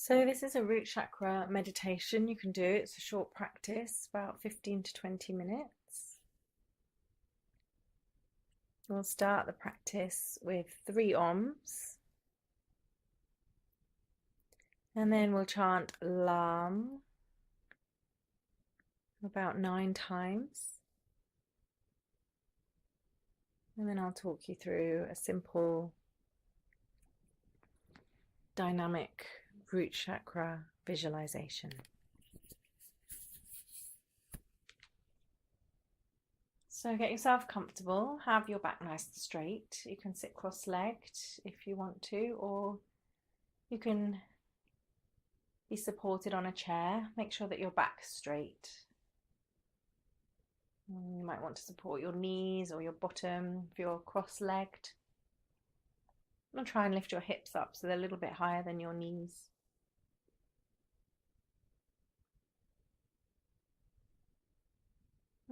So this is a root chakra meditation you can do. It's a short practice, about 15 to 20 minutes. We'll start the practice with 3 ohms. And then we'll chant Lam about 9 times. And then I'll talk you through a simple dynamic root chakra visualization. So get yourself comfortable, have your back nice and straight. You can sit cross-legged if you want to, or you can be supported on a chair. Make sure that your back's straight. You might want to support your knees or your bottom if you're cross-legged. And try and lift your hips up so they're a little bit higher than your knees.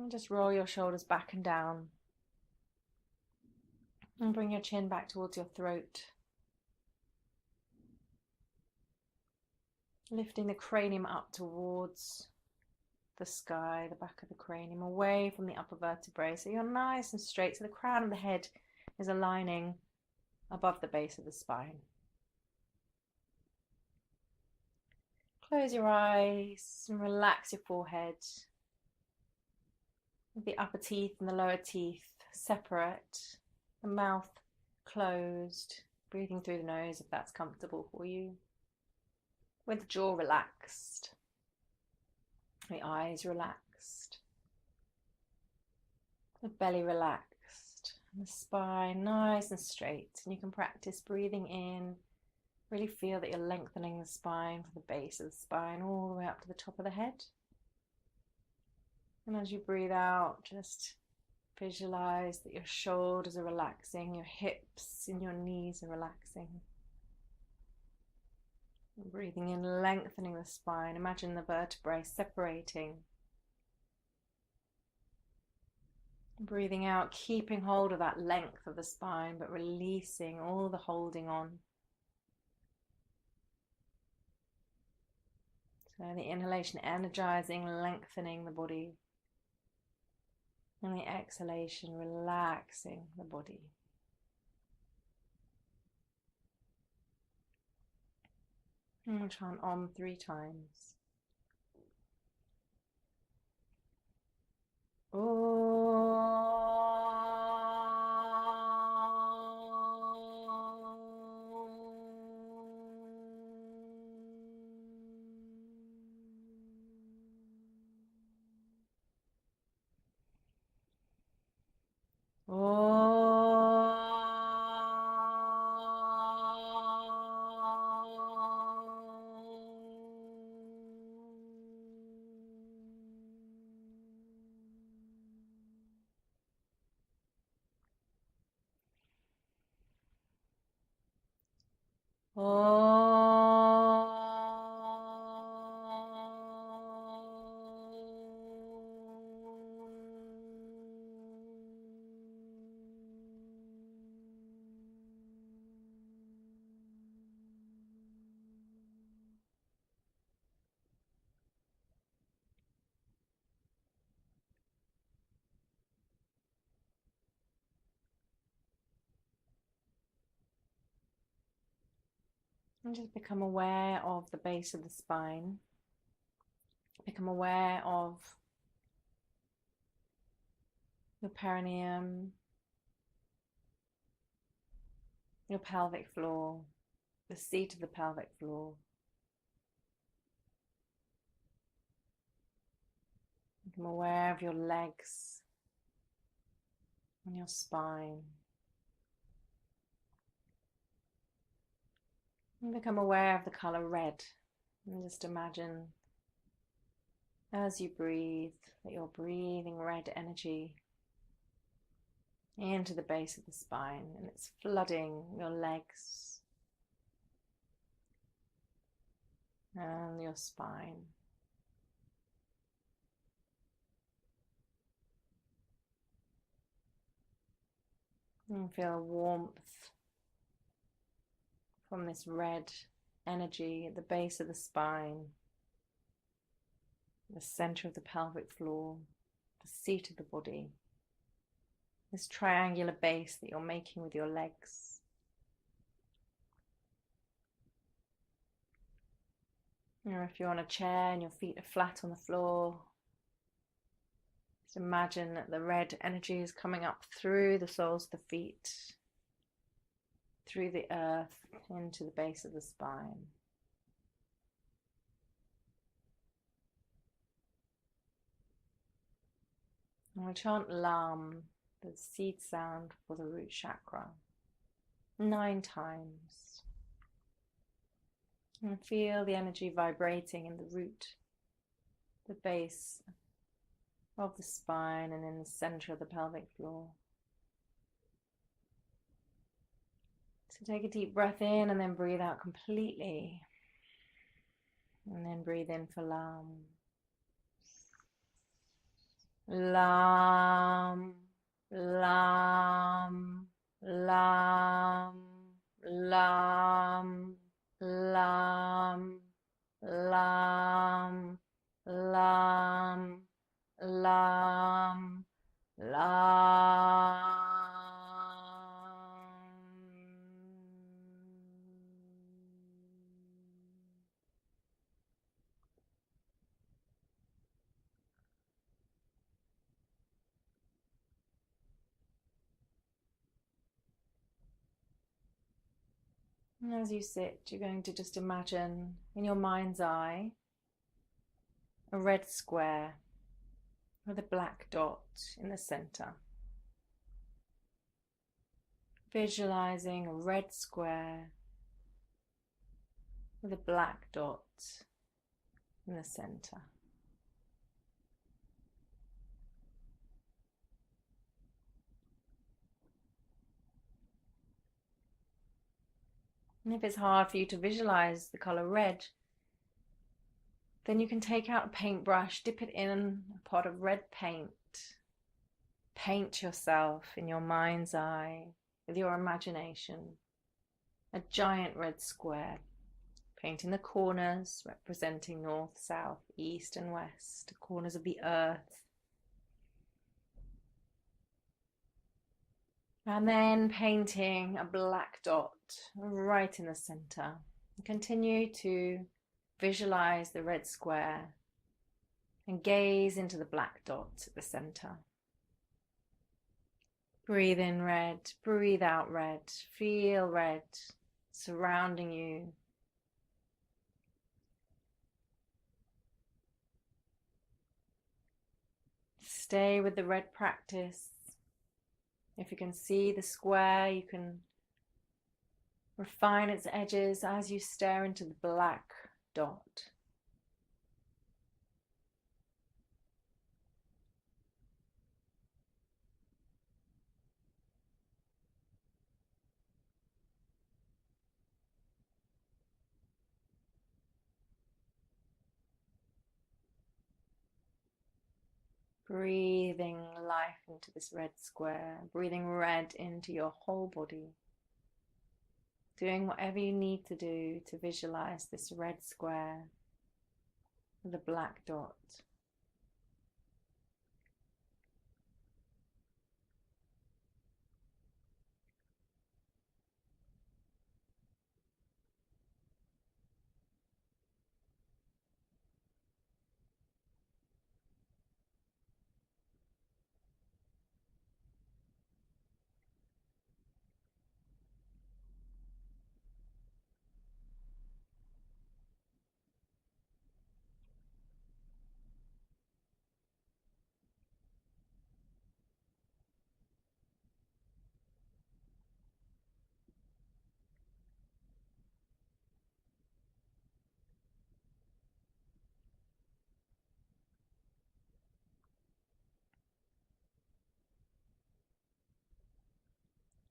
And just roll your shoulders back and down. And bring your chin back towards your throat. Lifting the cranium up towards the sky, the back of the cranium, away from the upper vertebrae. So you're nice and straight. So the crown of the head is aligning above the base of the spine. Close your eyes and relax your forehead. The upper teeth and the lower teeth separate. The mouth closed. Breathing through the nose if that's comfortable for you. With the jaw relaxed. The eyes relaxed. The belly relaxed. And the spine nice and straight. And you can practice breathing in. Really feel that you're lengthening the spine from the base of the spine all the way up to the top of the head. And as you breathe out, just visualize that your shoulders are relaxing, your hips and your knees are relaxing. And breathing in, lengthening the spine. Imagine the vertebrae separating. Breathing out, keeping hold of that length of the spine, but releasing all the holding on. So the inhalation energizing, lengthening the body. And the exhalation relaxing the body. And we'll chant Om 3 times. And just become aware of the base of the spine. Become aware of your perineum, your pelvic floor, the seat of the pelvic floor. Become aware of your legs and your spine. And become aware of the color red. And just imagine as you breathe that you're breathing red energy into the base of the spine, and it's flooding your legs and your spine. And feel warmth from this red energy at the base of the spine, the center of the pelvic floor, the seat of the body, this triangular base that you're making with your legs. Or if you're on a chair and your feet are flat on the floor, just imagine that the red energy is coming up through the soles of the feet, through the earth, into the base of the spine. And we chant Lam, the seed sound for the root chakra, 9 times. And feel the energy vibrating in the root, the base of the spine, and in the center of the pelvic floor. So take a deep breath in and then breathe out completely. And then breathe in for Lam. Lam, Lam, Lam, Lam, Lam, Lam, Lam, Lam, Lam. And as you sit, you're going to just imagine in your mind's eye a red square with a black dot in the center. Visualizing a red square with a black dot in the center. And if it's hard for you to visualize the color red, then you can take out a paintbrush, dip it in a pot of red paint, paint yourself in your mind's eye with your imagination, a giant red square, painting the corners representing north, south, east and west, the corners of the earth. And then painting a black dot right in the center. Continue to visualize the red square and gaze into the black dot at the center. Breathe in red, breathe out red, feel red surrounding you. Stay with the red practice. If you can see the square, you can refine its edges as you stare into the black dot. Breathing life into this red square, breathing red into your whole body. Doing whatever you need to do to visualize this red square with a black dot.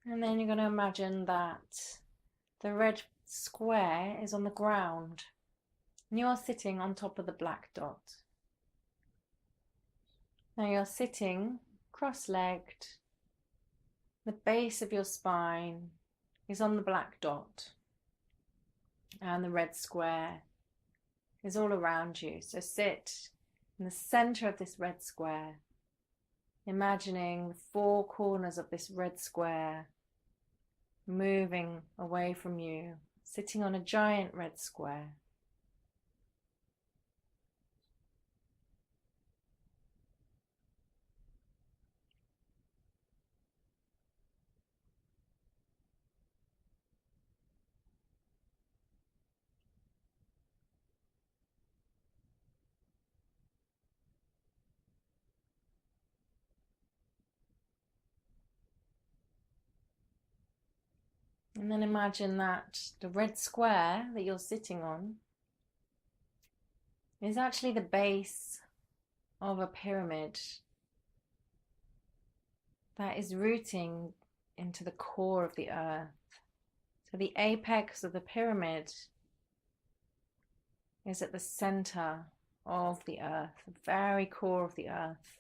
And then you're going to imagine that the red square is on the ground and you're sitting on top of the black dot. Now you're sitting cross-legged. The base of your spine is on the black dot. And the red square is all around you. So sit in the center of this red square, imagining the four corners of this red square moving away from you, sitting on a giant red square. And then imagine that the red square that you're sitting on is actually the base of a pyramid that is rooting into the core of the earth. So the apex of the pyramid is at the center of the earth, the very core of the earth.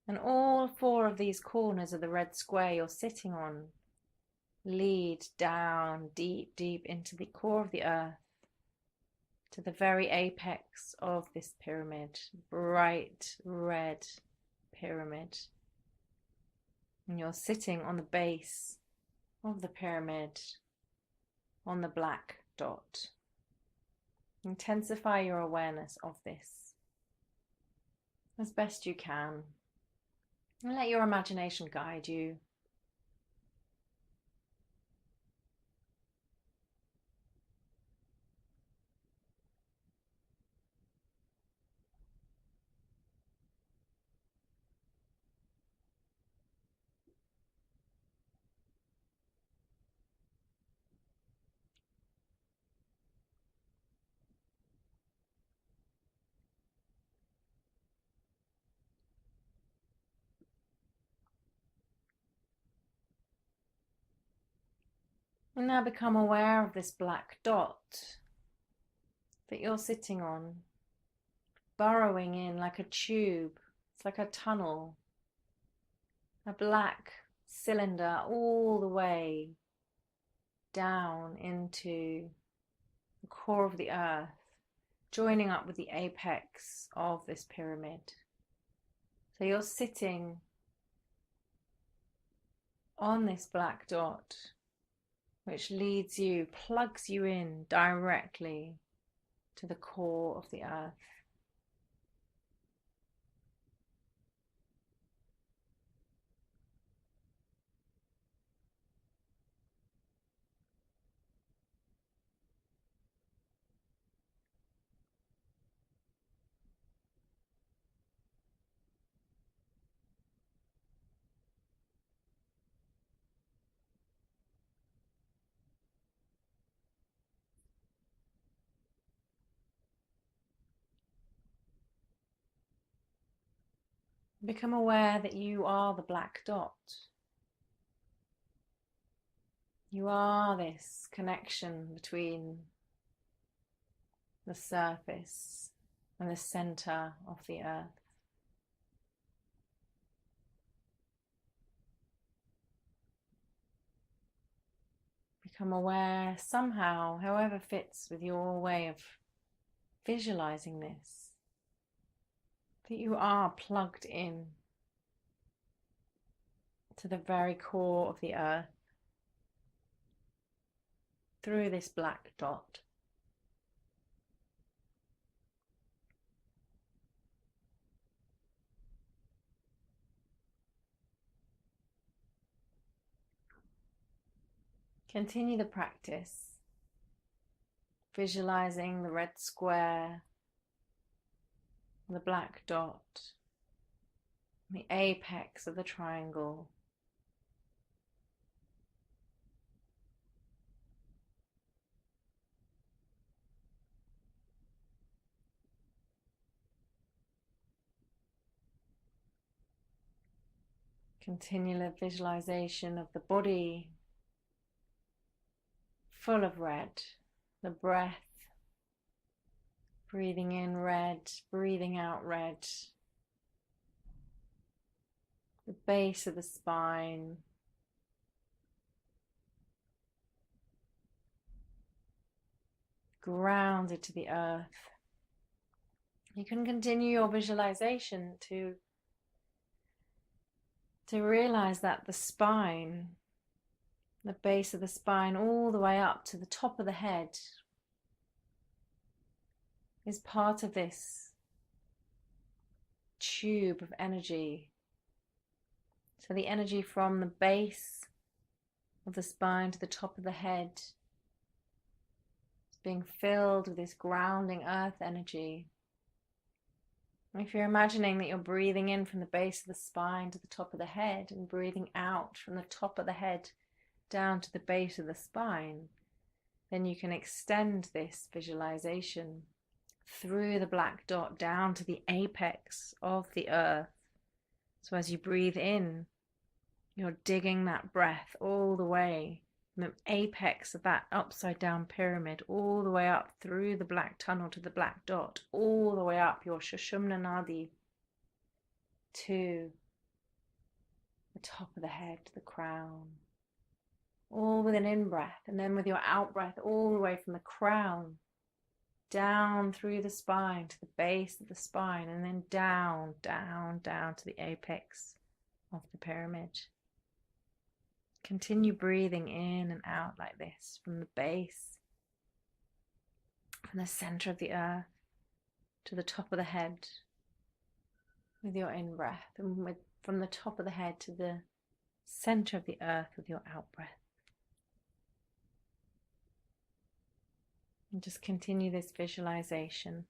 And all four of these corners of the red square you're sitting on lead down deep, deep into the core of the earth, to the very apex of this pyramid, bright red pyramid. And you're sitting on the base of the pyramid on the black dot. Intensify your awareness of this as best you can, and let your imagination guide you. And now become aware of this black dot that you're sitting on, burrowing in like a tube. It's like a tunnel, a black cylinder all the way down into the core of the earth, joining up with the apex of this pyramid. So you're sitting on this black dot, which leads you, plugs you in directly to the core of the earth. Become aware that you are the black dot. You are this connection between the surface and the center of the earth. Become aware somehow, however fits with your way of visualizing this, that you are plugged in to the very core of the earth through this black dot. Continue the practice, visualizing the red square, the black dot, the apex of the triangle. Continual visualization of the body full of red, the breath, breathing in red, breathing out red, the base of the spine, grounded to the earth. You can continue your visualization to realize that the spine, the base of the spine, all the way up to the top of the head, is part of this tube of energy. So the energy from the base of the spine to the top of the head is being filled with this grounding earth energy. If you're imagining that you're breathing in from the base of the spine to the top of the head and breathing out from the top of the head down to the base of the spine, then you can extend this visualization through the black dot down to the apex of the earth. So as you breathe in, you're digging that breath all the way from the apex of that upside down pyramid, all the way up through the black tunnel to the black dot, all the way up your Sushumna Nadi to the top of the head, the crown. All with an in-breath, and then with your out-breath all the way from the crown down through the spine to the base of the spine, and then down, down, down to the apex of the pyramid. Continue breathing in and out like this from the base, from the center of the earth to the top of the head with your in-breath, and from the top of the head to the center of the earth with your out-breath. And just continue this visualization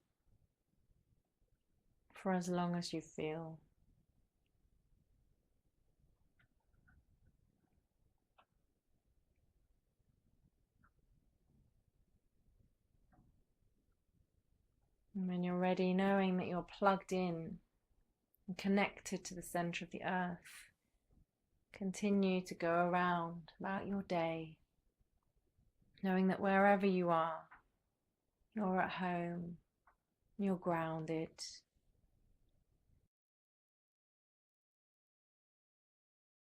for as long as you feel. And when you're ready, knowing that you're plugged in and connected to the center of the earth, continue to go around about your day, knowing that wherever you are, you're at home, you're grounded,